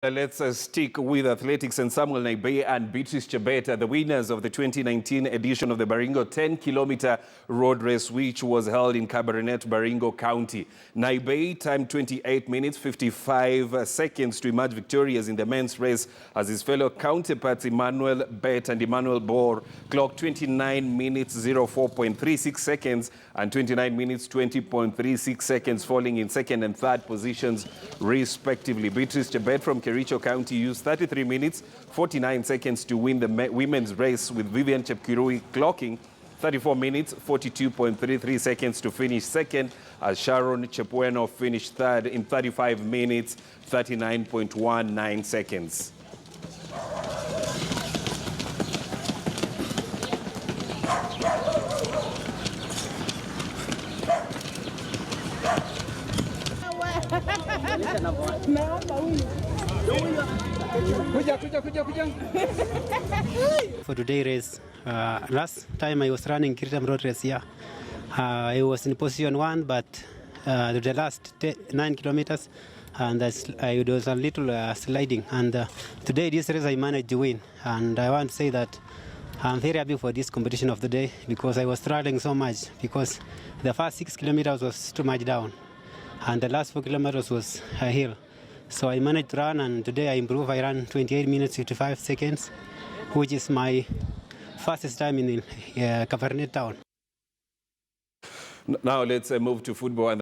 Let's stick with athletics, and Samuel Naibei and Beatrice Chebet, the winners of the 2019 edition of the Baringo 10-kilometer road race, which was held in Cabernet, Baringo County. Naibei timed 28 minutes 55 seconds to emerge victorious in the men's race, as his fellow counterparts Emmanuel Bet and Emmanuel Bor clocked 29 minutes 04.36 seconds and 29 minutes 20.36 seconds, falling in second and third positions respectively. Beatrice Chebet from Kericho County used 33 minutes 49 seconds to win the women's race, with Vivian Chepkirui clocking 34 minutes 42.33 seconds to finish second, as Sharon Chepueno finished third in 35 minutes 39.19 seconds. For today's race, last time I was running Kiritam Road race here, I was in position 1, but the last 9 kilometers, and I was a little sliding. And today, this race I managed to win, and I want to say that I'm very happy for this competition of the day, because I was struggling so much, because the first 6 kilometers was too much down, and the last 4 kilometers was a hill. So I managed to run, and today I improved. I ran 28 minutes 55 seconds, which is my fastest time in Cabernet town. Now let's move to football.